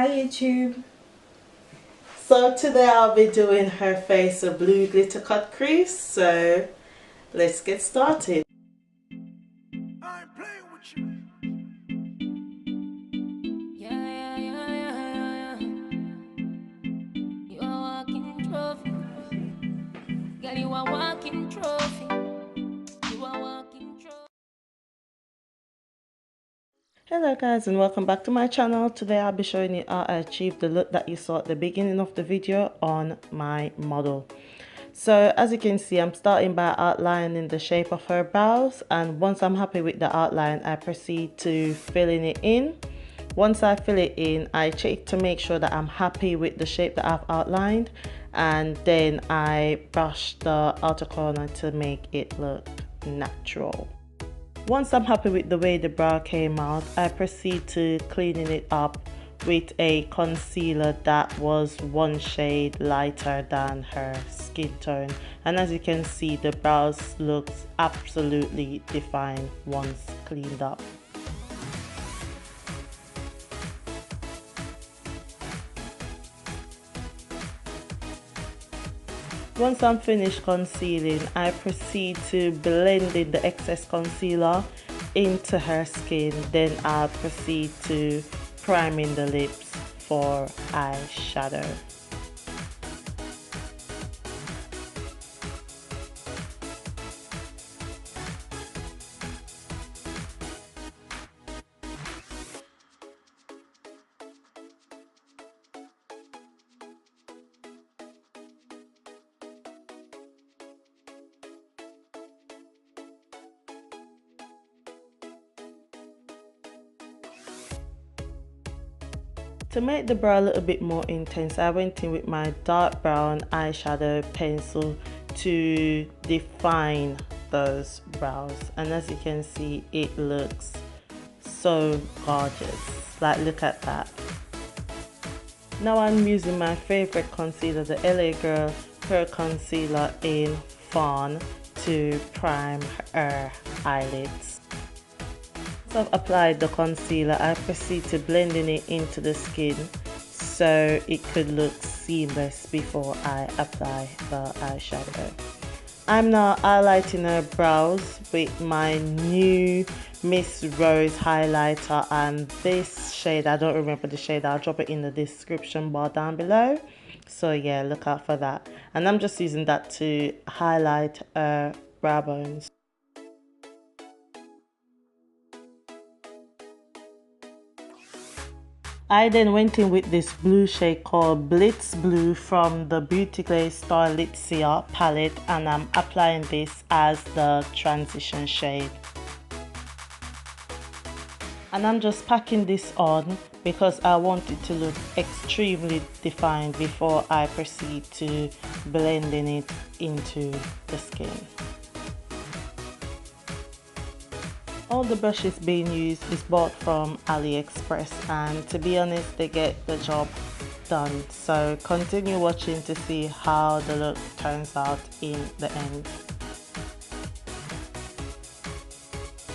Hi YouTube. So today I'll be doing her face a blue glitter cut crease, so let's get started. I ain't playing with you. You are walking trophy. Girl, you are walking trophy. You are walking trophy. Hello guys, and welcome back to my channel. Today I'll be showing you how I achieved the look that you saw at the beginning of the video on my model. So as you can see, I'm starting by outlining the shape of her brows, and once I'm happy with the outline, I proceed to filling it in. Once I fill it in, I check to make sure that I'm happy with the shape that I've outlined, and then I brush the outer corner to make it look natural. Once I'm happy with the way the brow came out, I proceed to cleaning it up with a concealer that was one shade lighter than her skin tone. And as you can see, the brows looks absolutely defined once cleaned up. Once I'm finished concealing, I proceed to blend in the excess concealer into her skin. Then I'll proceed to priming the lips for eyeshadow. To make the brow a little bit more intense, I went in with my dark brown eyeshadow pencil to define those brows, and as you can see, it looks so gorgeous. Like, look at that. Now I'm using my favorite concealer, the LA Girl Pearl Concealer in Fawn, to prime her eyelids. Once I've applied the concealer, I proceed to blending it into the skin so it could look seamless before I apply the eyeshadow. I'm now highlighting her brows with my new Miss Rose highlighter, and this shade, I don't remember the shade, I'll drop it in the description bar down below. So yeah, look out for that. And I'm just using that to highlight her brow bones. I then went in with this blue shade called Blitz Blue from the Beauty Glazed Strelitzia palette, and I'm applying this as the transition shade. And I'm just packing this on because I want it to look extremely defined before I proceed to blending it into the skin. All the brushes being used is bought from AliExpress, and to be honest, they get the job done. So continue watching to see how the look turns out in the end.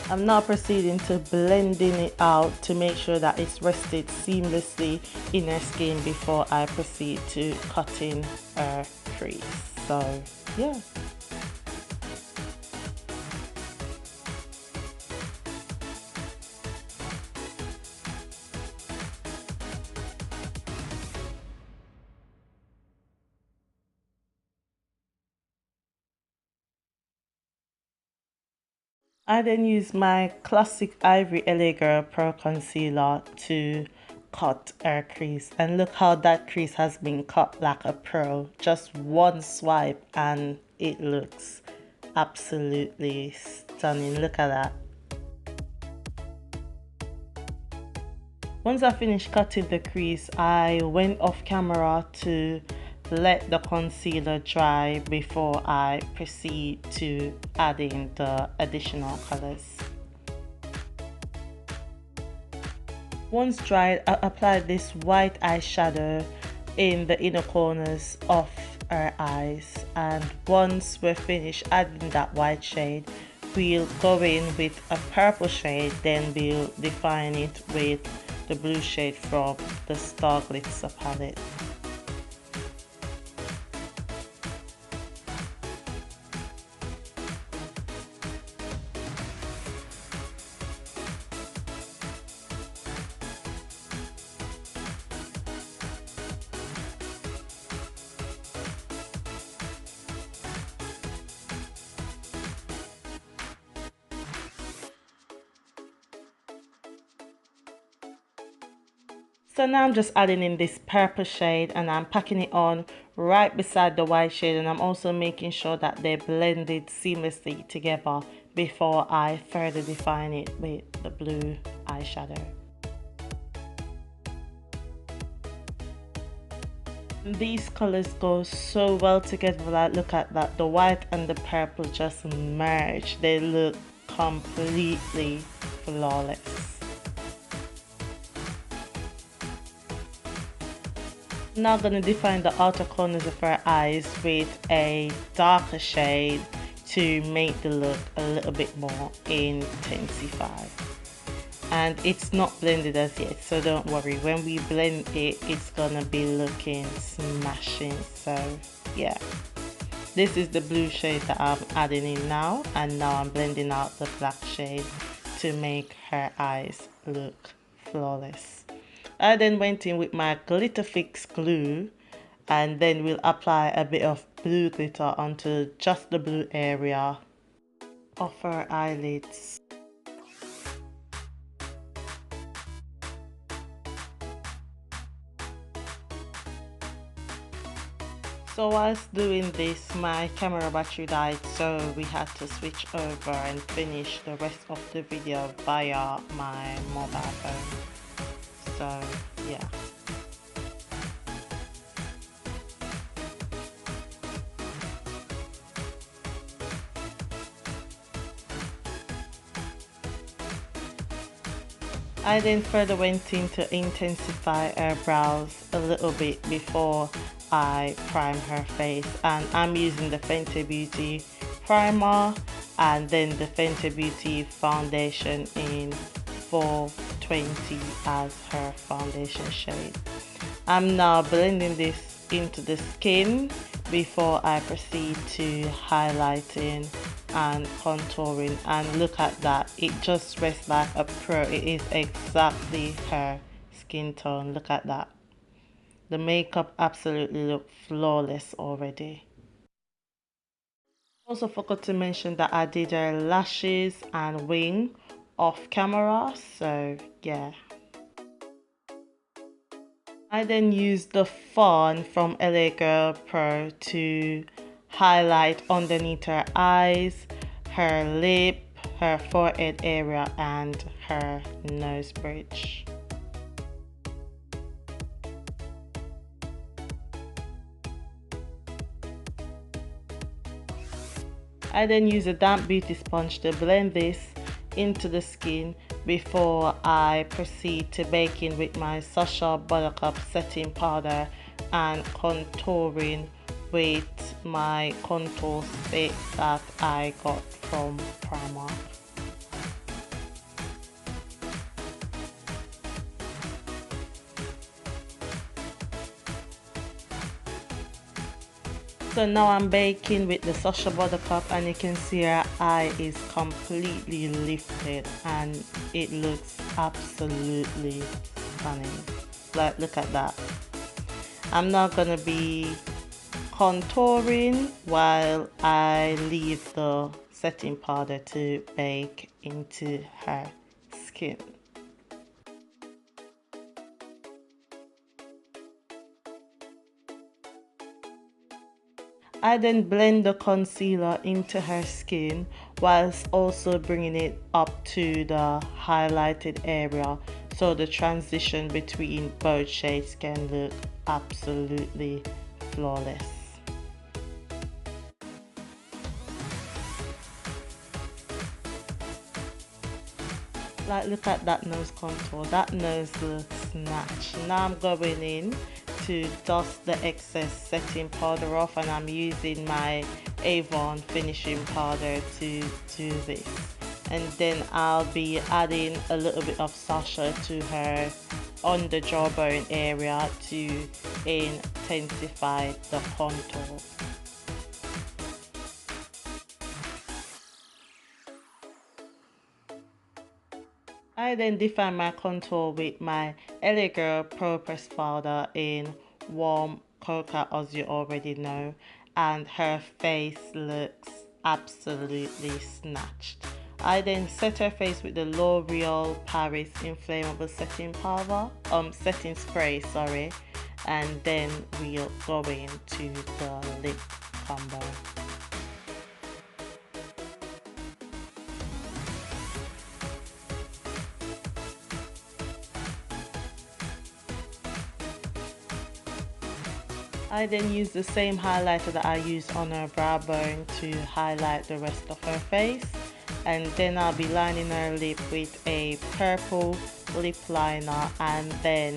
I'm now proceeding to blending it out to make sure that it's rested seamlessly in her skin before I proceed to cutting her crease. So yeah. I then use my classic Ivory LA Girl Pro Concealer to cut her crease, and look how that crease has been cut like a pro. Just one swipe and it looks absolutely stunning. Look at that. Once I finished cutting the crease, I went off camera to let the concealer dry before I proceed to add in the additional colors. Once dried, I applied this white eyeshadow in the inner corners of her eyes, and once we're finished adding that white shade, we'll go in with a purple shade, then we'll define it with the blue shade from the Star Glitzer palette. So now I'm just adding in this purple shade and I'm packing it on right beside the white shade, and I'm also making sure that they're blended seamlessly together before I further define it with the blue eyeshadow. These colors go so well together. Like, look at that, the white and the purple just merge. They look completely flawless. Now I'm going to define the outer corners of her eyes with a darker shade to make the look a little bit more intensified. And it's not blended as yet, so don't worry, when we blend it, it's gonna be looking smashing. So yeah, this is the blue shade that I'm adding in now, and now I'm blending out the black shade to make her eyes look flawless. I then went in with my Glitter Fix glue, and then we'll apply a bit of blue glitter onto just the blue area of her eyelids. So whilst doing this, my camera battery died, so we had to switch over and finish the rest of the video via my mobile phone. So yeah. I then further went in to intensify her brows a little bit before I prime her face, and I'm using the Fenty Beauty primer and then the Fenty Beauty foundation in 420 as her foundation shade. I'm now blending this into the skin before I proceed to highlighting and contouring, and look at that, it just rests like a pro. It is exactly her skin tone. Look at that, the makeup absolutely looks flawless already. Also forgot to mention that I did her lashes and wing off camera, so yeah. I then used the Fawn from LA Girl Pro to highlight underneath her eyes, her lip, her forehead area, and her nose bridge. I then use a damp beauty sponge to blend this into the skin before I proceed to bake in with my Sacha Buttercup setting powder and contouring with my contour stick that I got from Primark. So now I'm baking with the Sacha Buttercup, and you can see her eye is completely lifted and it looks absolutely stunning. Like, look at that. I'm now gonna be contouring while I leave the setting powder to bake into her skin. I then blend the concealer into her skin whilst also bringing it up to the highlighted area, so the transition between both shades can look absolutely flawless. Like, look at that nose contour, that nose looks snatched. Now I'm going in to dust the excess setting powder off, and I'm using my AVON finishing powder to do this. And then I'll be adding a little bit of Sacha to her on the jawbone area to intensify the contour. I then define my contour with my LA Girl Pro Press powder in warm cocoa, as you already know, and her face looks absolutely snatched. I then set her face with the Loreal Paris Inflammable Setting Powder, setting spray, sorry, and then we'll go into the lip combo. I then use the same highlighter that I used on her brow bone to highlight the rest of her face, and then I'll be lining her lip with a purple lip liner and then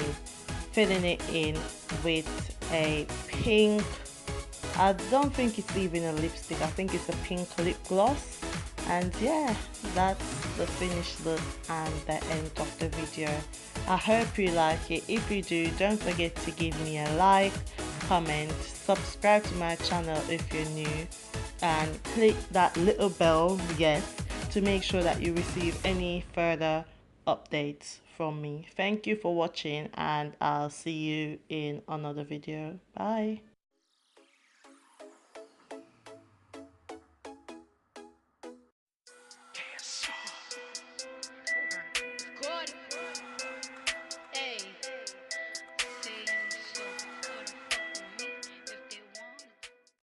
filling it in with a pink, I don't think it's even a lipstick, I think it's a pink lip gloss. And yeah, that's the finished look and the end of the video. I hope you like it. If you do, don't forget to give me a like, comment, subscribe to my channel if you're new, and click that little bell, yes, to make sure that you receive any further updates from me. Thank you for watching, and I'll see you in another video. Bye.